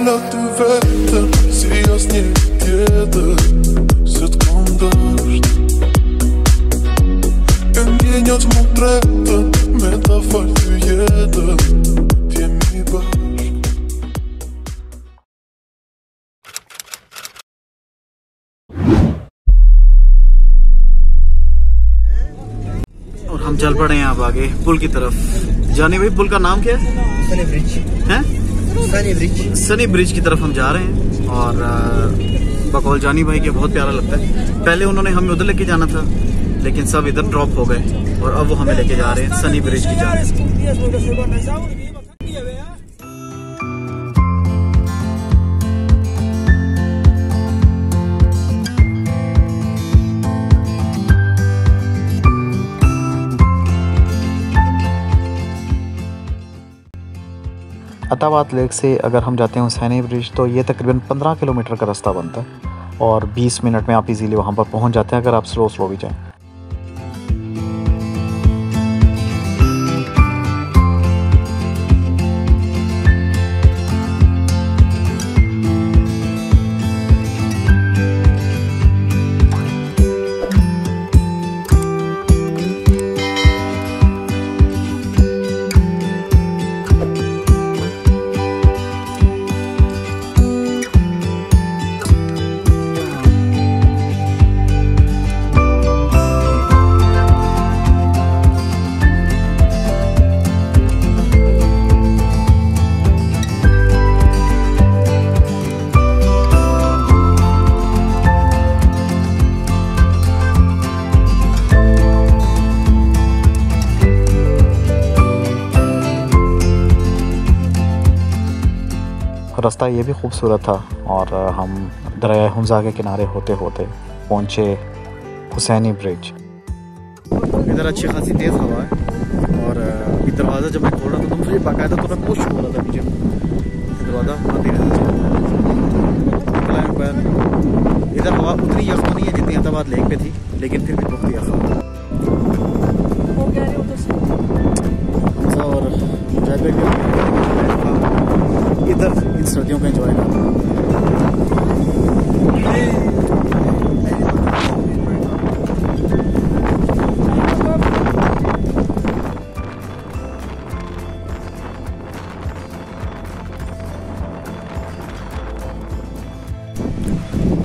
Alla du vetter, ser jag snedgrädde, sett kom dörst. En genius mot rätten, metafar du gädde, till mig börst. और हम चल पड़े हैं अब आगे पुल की तरफ। जानी भाई, पुल का नाम क्या है? सनी ब्रिज हैं? सनी ब्रिज। सनी ब्रिज की तरफ हम जा रहे हैं और बकौल जानी भाई के बहुत प्यारा लगता है। पहले उन्होंने हमें उधर लेके जाना था लेकिन सब इधर ड्रॉप हो गए और अब वो हमें लेके जा रहे हैं सनी ब्रिज की जाने। अताबाद लेक से अगर हम जाते हैं हुसैनी ब्रिज तो ये तकरीबन 15 किलोमीटर का रास्ता बनता है और 20 मिनट में आप इजीली वहाँ पर पहुँच जाते हैं अगर आप स्लो भी जाएं। रास्ता ये भी खूबसूरत था और हम दरिया हमजा के किनारे होते होते पहुँचे हुसैनी ब्रिज। इधर अच्छी खासी तेज़ हवा है और दरवाज़ा जब मैं खोल रहा था तो मुझे बाकायदा थोड़ा पुश हो रहा था पीछे। दरवाज़ा बंद ही रहना चाहिए। इधर हवा उतनी यखमा नहीं है जितनी अताबाद लेक पे थी लेकिन फिर भी बहुत ही यखमा। और इधर इन सर्दियों का एंजॉय करना।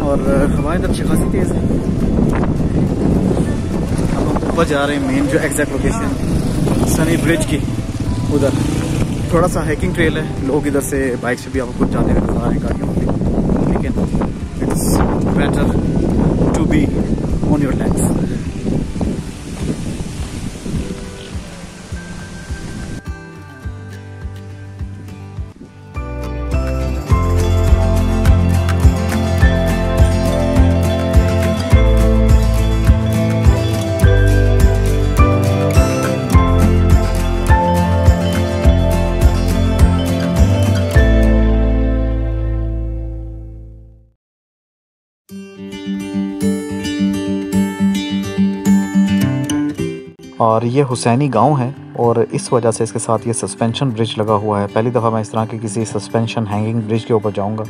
और हवाएं इधर अच्छी खासी तेज़ है। हम ऊपर जा रहे हैं मेन जो एग्जैक्ट लोकेशन सनी ब्रिज की, उधर थोड़ा सा हाइकिंग ट्रेल है। लोग इधर से बाइक से भी आपको कुछ जाते हुए नजर आ रहे हैं गाड़ियों में, लेकिन it's better to be on your legs. और ये हुसैनी गांव है और इस वजह से इसके साथ ये सस्पेंशन ब्रिज लगा हुआ है। पहली दफ़ा मैं इस तरह के किसी सस्पेंशन हैंगिंग ब्रिज के ऊपर जाऊंगा।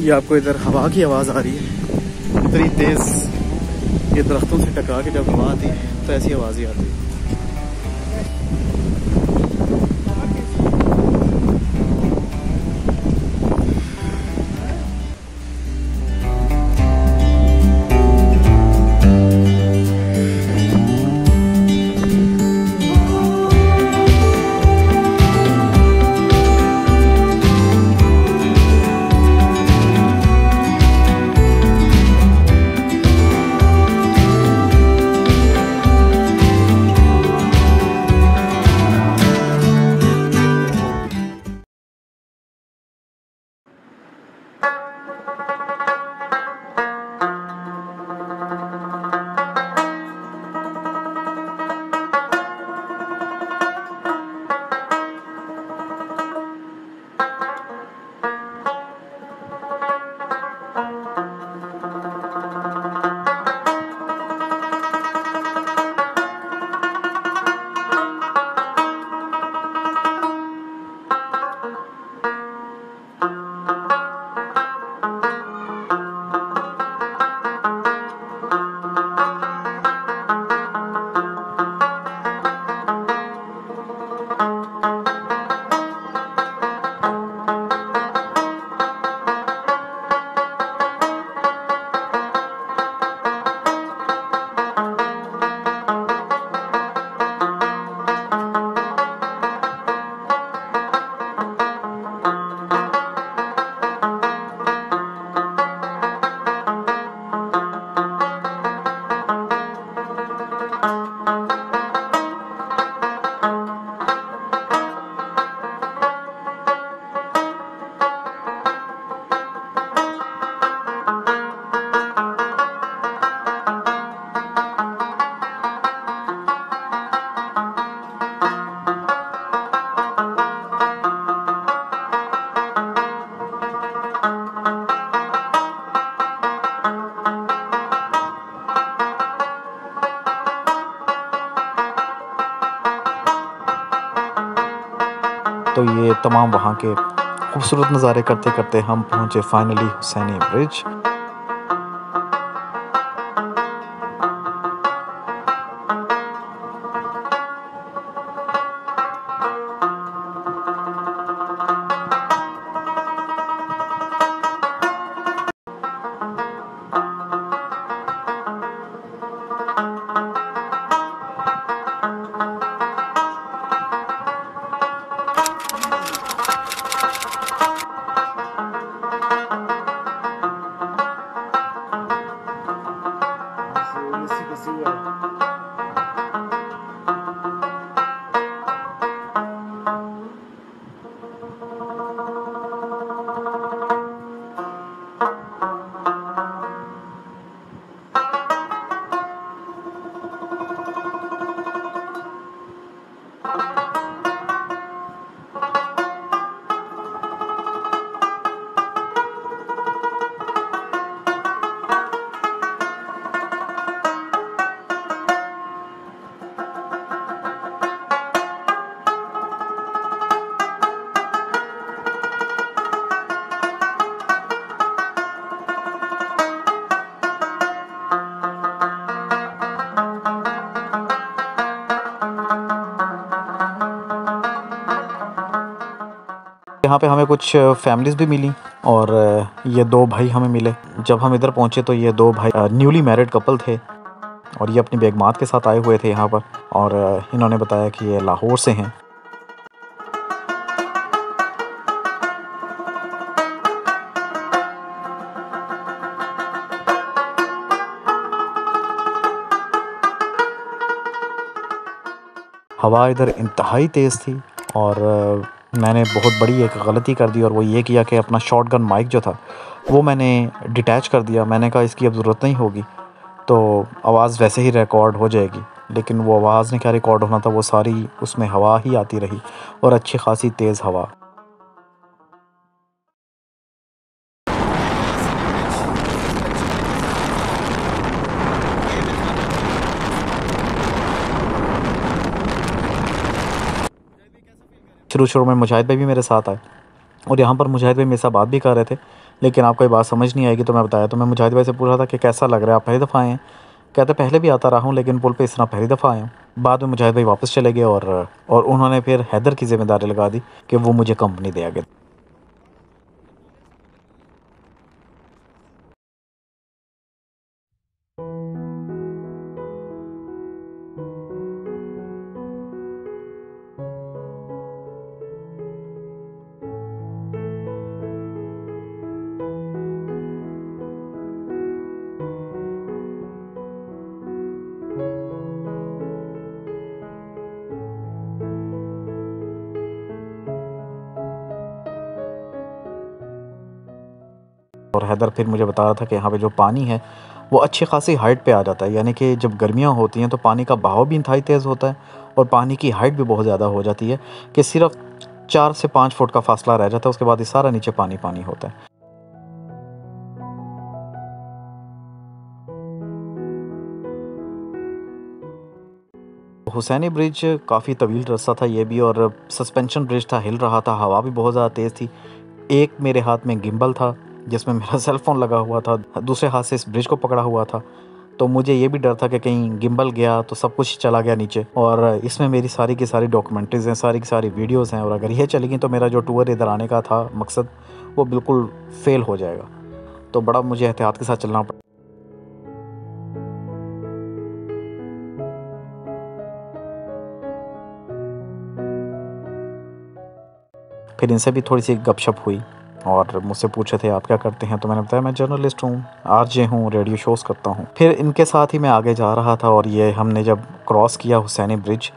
ये आपको इधर हवा की आवाज़ आ रही है इतनी तेज़। ये दरख्तों से टकरा के जब हवा आती है तो ऐसी आवाज़ ही आती है। तो ये तमाम वहाँ के खूबसूरत नज़ारे करते करते हम पहुँचे फाइनली हुसैनी ब्रिज। यहाँ पे हमें कुछ फैमिलीज़ भी मिली और ये दो भाई हमें मिले। जब हम इधर पहुँचे तो ये दो भाई न्यूली मैरिड कपल थे और ये अपनी बेगमात के साथ आए हुए थे यहाँ पर, और इन्होंने बताया कि ये लाहौर से हैं। हवा इधर इंतहाई तेज़ थी और मैंने बहुत बड़ी एक गलती कर दी और वो ये किया कि अपना शॉटगन माइक जो था वो मैंने डिटैच कर दिया। मैंने कहा इसकी अब ज़रूरत नहीं होगी, तो आवाज़ वैसे ही रिकॉर्ड हो जाएगी, लेकिन वो आवाज़ नहीं क्या रिकॉर्ड होना था, वो सारी उसमें हवा ही आती रही और अच्छी खासी तेज़ हवा। शुरू में मुजाहिद भाई भी मेरे साथ आए और यहाँ पर मुजाहिद भाई मेरे साथ बात भी कर रहे थे, लेकिन आपको ये बात समझ नहीं आएगी तो मैं बताया। तो मैं मुजाहिद भाई से पूछा था कि कैसा लग रहा है, आप पहली दफ़ा आए हैं? कहते पहले भी आता रहा हूँ लेकिन पुल पे इस तरह पहली दफ़ा आया हूँ। बाद में मुजाहिद भाई वापस चले गए और उन्होंने फिर हैदर की ज़िम्मेदारी लगा दी कि वो मुझे कंपनी दे आगे। और हैदर फिर मुझे बता रहा था कि यहाँ पे जो पानी है वो अच्छी खासी हाइट पे आ जाता है, यानी कि जब गर्मियाँ होती हैं तो पानी का बहाव भी इंतहाई तेज़ होता है और पानी की हाइट भी बहुत ज़्यादा हो जाती है कि सिर्फ 4 से 5 फुट का फासला रह जाता है, उसके बाद ये सारा नीचे पानी पानी होता है। हुसैनी ब्रिज काफ़ी तवील रास्ता था ये भी, और सस्पेंशन ब्रिज था, हिल रहा था, हवा भी बहुत ज़्यादा तेज़ थी। एक मेरे हाथ में गिम्बल था जिसमें मेरा सेल फ़ोन लगा हुआ था, दूसरे हाथ से इस ब्रिज को पकड़ा हुआ था, तो मुझे ये भी डर था कि कहीं गिम्बल गया तो सब कुछ चला गया नीचे। और इसमें मेरी सारी की सारी डॉक्यूमेंट्रीज़ हैं, सारी की सारी वीडियोज़ हैं, और अगर ये चली गई तो मेरा जो टूर इधर आने का था मकसद वो बिल्कुल फ़ेल हो जाएगा। तो बड़ा मुझे एहतियात के साथ चलना पड़ा। फिर इनसे भी थोड़ी सी गपशप हुई और मुझसे पूछे थे आप क्या करते हैं, तो मैंने बताया मैं जर्नलिस्ट हूँ, आरजे हूँ, रेडियो शोज़ करता हूँ। फिर इनके साथ ही मैं आगे जा रहा था और ये हमने जब क्रॉस किया हुसैनी ब्रिज,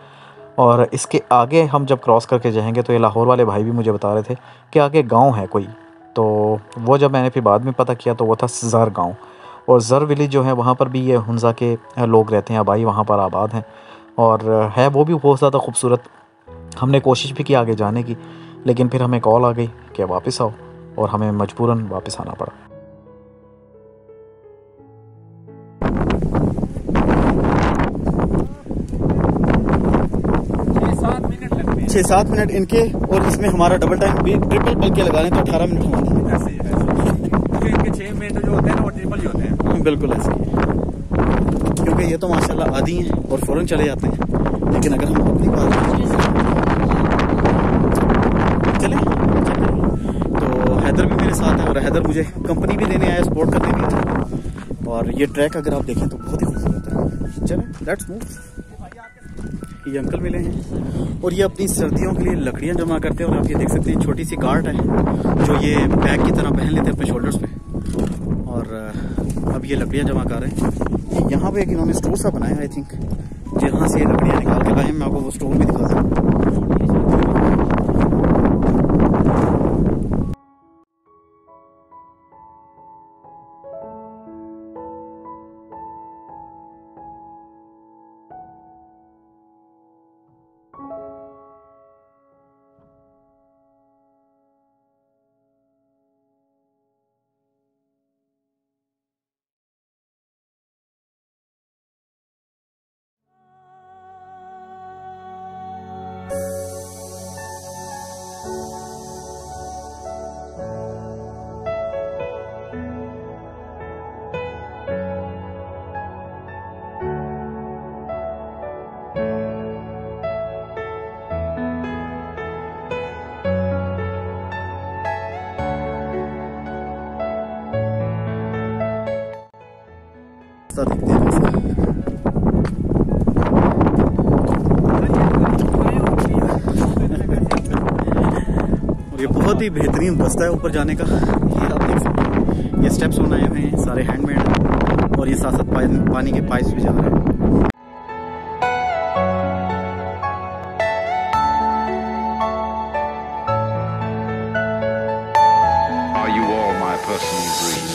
और इसके आगे हम जब क्रॉस करके जाएंगे तो ये लाहौर वाले भाई भी मुझे बता रहे थे कि आगे गांव है कोई, तो वो जब मैंने फिर बाद में पता किया तो वो था ज़र गाँव, और ज़र विलेज जो है वहाँ पर भी ये हुंज़ा के लोग रहते हैं, आबाई वहाँ पर आबाद हैं, और है वो भी बहुत ज़्यादा खूबसूरत। हमने कोशिश भी की आगे जाने की, लेकिन फिर हमें कॉल आ गई कि वापस आओ, और हमें मजबूरन वापस आना पड़ा। 6-7 मिनट इनके और इसमें हमारा डबल टाइम भी ट्रिपल बल्कि लगा लें तो 18 मिनट हमारे। ऐसे ही क्योंकि इनके 6 मिनट जो होते हैं ना वो ट्रिपल ही होते हैं। बिल्कुल ऐसे ही है, क्योंकि ये तो माशाल्लाह आदी हैं और फ़ौरन चले जाते हैं। लेकिन अगर हम अपनी बात चलें तो हैदर भी मेरे साथ है और हैदर मुझे कंपनी भी देने आया, सपोर्ट करने भी आया। और ये ट्रैक अगर आप देखें तो बहुत ही खूबसूरत है। चलें लेट्स मूव। ये अंकल मिले हैं और ये अपनी सर्दियों के लिए लकड़ियाँ जमा करते हैं। और आप ये देख सकते हैं छोटी सी कार्ट है जो ये बैग की तरह पहन लेते हैं अपने शोल्डर्स पे। और अब ये लकड़ियाँ जमा कर रहे हैं। यहाँ पे एक इन्होंने स्टोर सा बनाया आई थिंक, जहाँ से ये लकड़ियाँ निकाल के लाए हैं। मैं आपको वो स्टोर भी दिखाता हूँ। देखते हैं और ये बहुत ही बेहतरीन रास्ता है ऊपर जाने का। ये आप देख सकते हैं, ये स्टेप्स बनाए हुए हैं सारे हैंडमेड और ये साथ साथ पानी के पाइप्स भी जा रहे हैं। Are you all my personal dreams?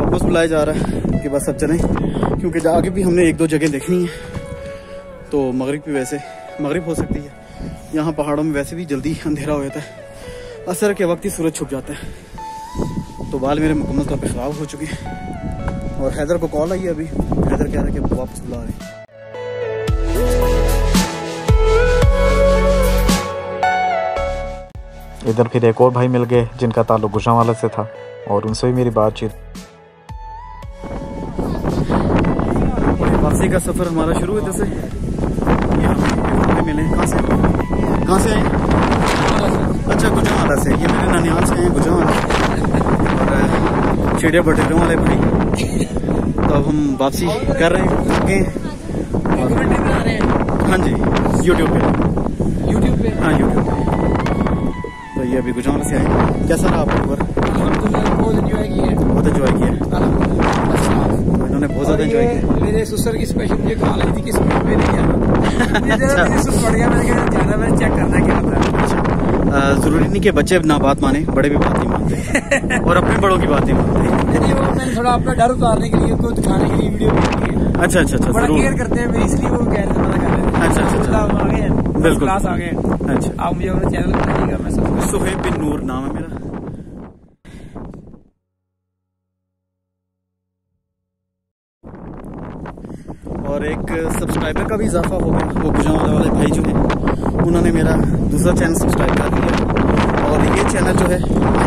वापस बुलाया जा रहा है कि बस अब चलें, क्योंकि आगे भी हमने 1-2 जगह देखनी है। तो मगरिब भी वैसे मगरिब हो सकती है, यहाँ पहाड़ों में वैसे भी जल्दी अंधेरा हो जाता है, असर के वक्त ही सूरज छुप जाता है। तो बाल मेरे मुकम्मल तौर पे ख़राब हो चुके हैं और हैदर को कॉल आई है अभी। हैदर कह रहा है कि वापस बुला रहे हैं। इधर फिर एक और भाई मिल गए जिनका ताल्लुक गुजरांवाला से था और उनसे भी मेरी बातचीत। वापसी का सफ़र हमारा शुरू इधर से। यहाँ मिले कहाँ से आए? अच्छा गुजरांवाला से। ये मेरे ननिहाल से हैं गुजरांवाला और चिड़िया बटेरों वाले भाई। तो अब हम वापसी कर रहे हैं। हाँ जी यूट्यूब पे। हाँ यूट्यूब पे। तो ये अभी गुजरांवाला से आए। कैसा रहा आपका टूर? बहुत एंजॉय किया। बहुत एंजॉय किया। इन्होंने बहुत ज़्यादा एंजॉय किया। मेरे ससुर की स्पेशल मुझे कॉल आई थी कि स्पीड पे नहीं जाना। पड़ गया, मैंने कहा जाना, मैंने चेक करना क्या होता है। जरूरी नहीं कि बच्चे ना बात माने, बड़े भी बात नहीं मानते और अपने बड़ों की बात नहीं मानते। वो मैंने थोड़ा अपना डर उतारने के लिए, उसको दिखाने के लिए वीडियो बनाई है। अच्छा बड़ा केयर करते हैं मेरी, इसलिए वो कह रहे थे मना कर रहे थे। अच्छा आ गए, बिल्कुल क्लास आ गए। अच्छा आप मुझे अपना चैनल बनाइएगा। मैं सब सुहेब बिन नूर नाम है मेरा। और एक सब्सक्राइबर का भी इजाफा हो गया। वो गुजरांवाला वाले भाई जो हैं उन्होंने मेरा दूसरा चैनल सब्सक्राइब कर दिया। और ये चैनल जो है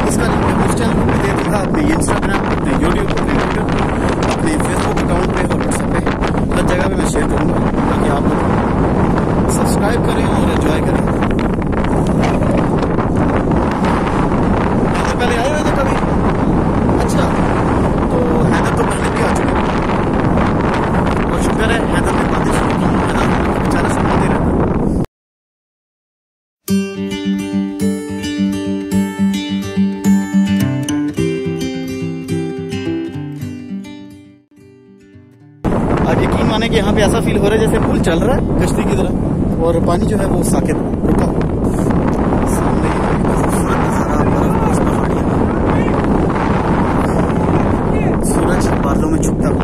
इसका लिंक मैं उस चैनल पर दे दूँगा, अपने इंस्टाग्राम, अपने यूट्यूब, अपने ट्विटर, अपने फेसबुक अकाउंट पे और व्हाट्सएप पे, हर जगह पे मैं शेयर करूँगा ताकि आप लोग सब्सक्राइब करें और एंजॉय करें। पहले आए हुए थे कभी? चल रहा है कश्ती की तरह और पानी जो है वो साकित रुका हुआ। सामने खूबसूरत नजारा, बर्फ पहाड़ियाँ, सूरज बादलों में छुपता हुआ।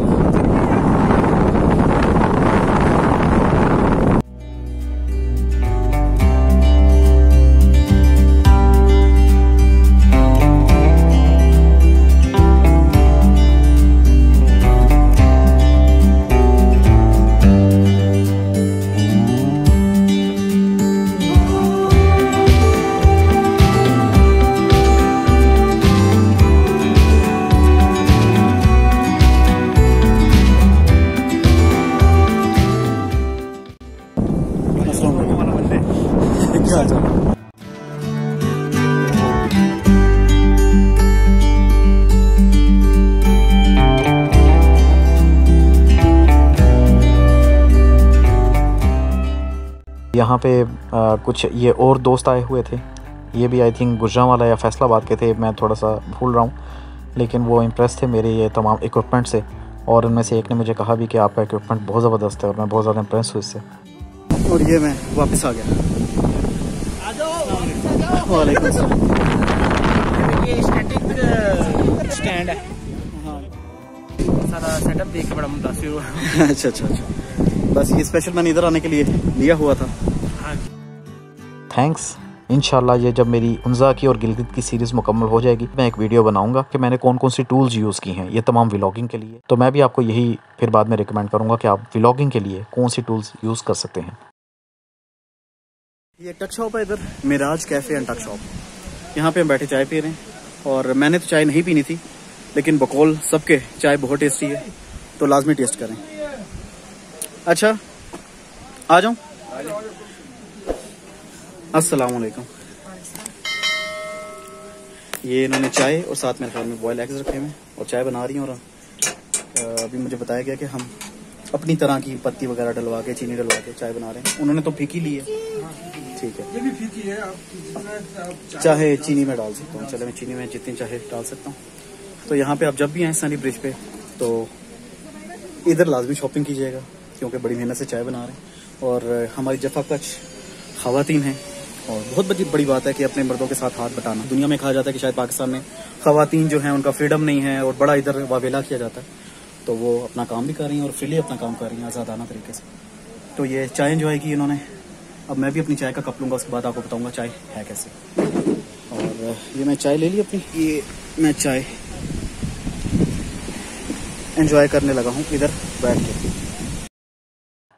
यहाँ पे कुछ ये और दोस्त आए हुए थे, ये भी आई थिंक गुजरांवाला या फैसलाबाद के थे, मैं थोड़ा सा भूल रहा हूँ, लेकिन वो इम्प्रेस थे मेरे ये तमाम इक्विपमेंट से और उनमें से एक ने मुझे कहा भी कि आपका इक्विपमेंट बहुत ज़बरदस्त है और मैं बहुत ज़्यादा इम्प्रेस हूँ इससे। और ये मैं वापस आ गया। वालेकुम अस्सलाम। ये स्टैटिक स्टैंड है, सारा सेटअप देख के बड़ा मुतासिर हुआ। अच्छा अच्छा अच्छा, बस ये स्पेशल मैंने इधर आने के लिए लिया हुआ था। थैंक्स। इंशाल्लाह ये जब मेरी उन्जा की और गिलगित की सीरीज़ मुकम्मल हो जाएगी, मैं एक वीडियो बनाऊंगा कि मैंने कौन कौन सी टूल्स यूज़ की हैं ये तमाम व्लॉगिंग के लिए। तो मैं भी आपको यही फिर बाद में रिकमेंड करूंगा कि आप व्लॉगिंग के लिए कौन सी टूल्स यूज़ कर सकते हैं। ये टक शॉप है इधर, मिराज कैफ़े एंड टक शॉप। यहाँ पे हम बैठे चाय पी रहे हैं और मैंने तो चाय नहीं पीनी थी, लेकिन बकौल सबके चाय बहुत टेस्टी है तो लाजमी टेस्ट करें। अच्छा आ जाऊं। अस्सलाम वालेकुम। ये इन्होंने चाय और साथ मेरे ख्याल में बॉयल एग्स रखे हुए हैं और चाय बना रही हैं। और अभी मुझे बताया गया कि हम अपनी तरह की पत्ती वगैरह डलवा के, चीनी डलवा के चाय बना रहे हैं। उन्होंने तो फीकी ली है, ठीक है, ये भी फीकी है, आप चाहे चीनी में डाल सकता हूँ। चले मैं चीनी में जितनी चाहे डाल सकता हूँ। तो यहाँ पे आप जब भी आए सनी ब्रिज पे तो इधर लाजमी शॉपिंग कीजिएगा, क्योंकि बड़ी मेहनत से चाय बना रहे हैं। और हमारी जफा कच ख़वातीन हैं और बहुत बड़ी बात है कि अपने मर्दों के साथ हाथ बटाना। दुनिया में कहा जाता है कि शायद पाकिस्तान में ख़वातीन जो हैं उनका फ्रीडम नहीं है और बड़ा इधर वावेला किया जाता है, तो वो अपना काम भी कर रही हैं और फ्रीली अपना काम कर रही हैं आज़ादाना तरीके से। तो ये चाय एंजॉय की इन्होंने। अब मैं भी अपनी चाय का कप लूँगा, उसके बाद आपको बताऊँगा चाय है कैसे। और ये मैं चाय ले ली अपनी, ये मैं चाय एंजॉय करने लगा हूँ इधर बैठ के।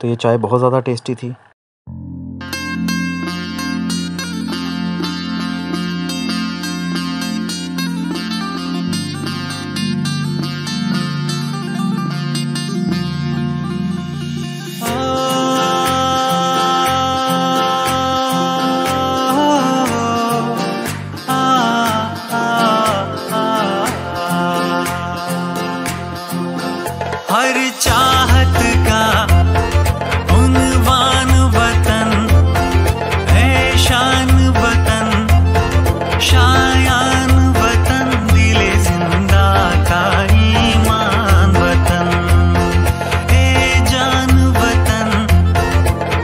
तो ये चाय बहुत ज़्यादा टेस्टी थी। हर चाहत का उन्वान वतन है, शान वतन, शायान वतन, दिले जिंदा का ईमान वतन, ए जान वतन,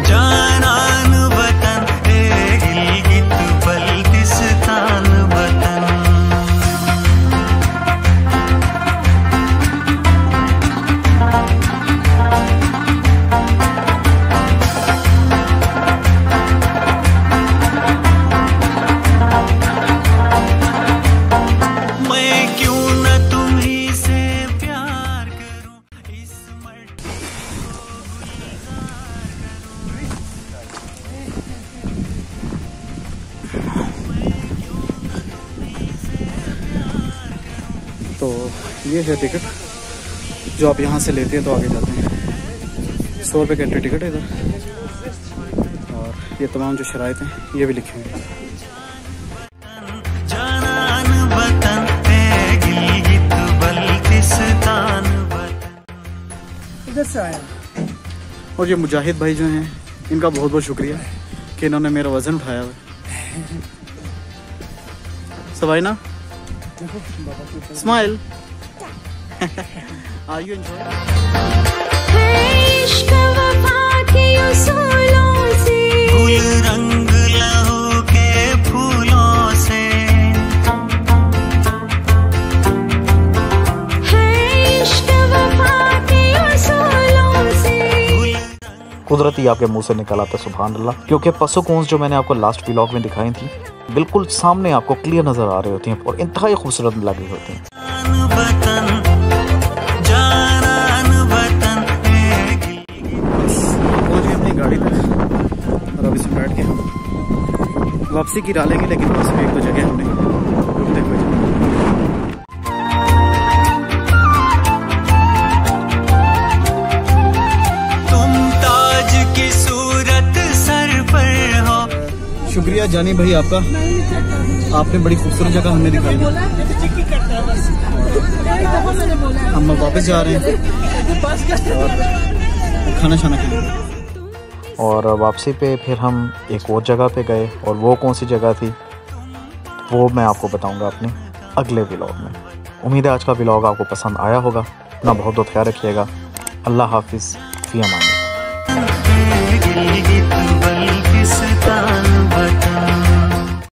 जानान वतन, ए गिलगित बल्तिस्तान वतन। तो ये है टिकट जो आप यहाँ से लेते हैं तो आगे जाते हैं। 100 रुपये का एंट्री टिकट है इधर। और ये तमाम जो शराइत हैं ये भी लिखे हुए हैं। इधर से आया। और ये मुजाहिद भाई जो हैं इनका बहुत बहुत शुक्रिया कि इन्होंने मेरा वज़न उठाया हुआ। सवाइना स्माइल। Are you enjoying? के उसूलों से, गुल रंग लहू के फूलों से, है इश्क वफा के उसूलों से। कुदरती आपके मुंह से निकल आता सुभान अल्लाह, क्योंकि पसुकूंस जो मैंने आपको लास्ट व्लॉग में दिखाई थी बिल्कुल सामने आपको क्लियर नजर आ रही होती हैं और इंतहाई खूबसूरत लग रही होती हैं। पहुंच गए अपनी गाड़ी तक और अब इसमें बैठ के वापसी की डालेंगे, लेकिन बस में एक तो जगह हमने रुकते हुए तुम ताज की सूरत सर पर हो। शुक्रिया जानी भाई आपका, आपने बड़ी खूबसूरत जगह हमें दिखाई। हम वापस जा रहे हैं और खाना शाना खाएंगे। और वापसी पे फिर हम एक और जगह पे गए, और वो कौन सी जगह थी वो मैं आपको बताऊंगा अपने अगले व्लॉग में। उम्मीद है आज का व्लॉग आपको पसंद आया होगा। अपना बहुत बहुत ख्याल रखिएगा। अल्लाह हाफिज़, फ़ी अमान।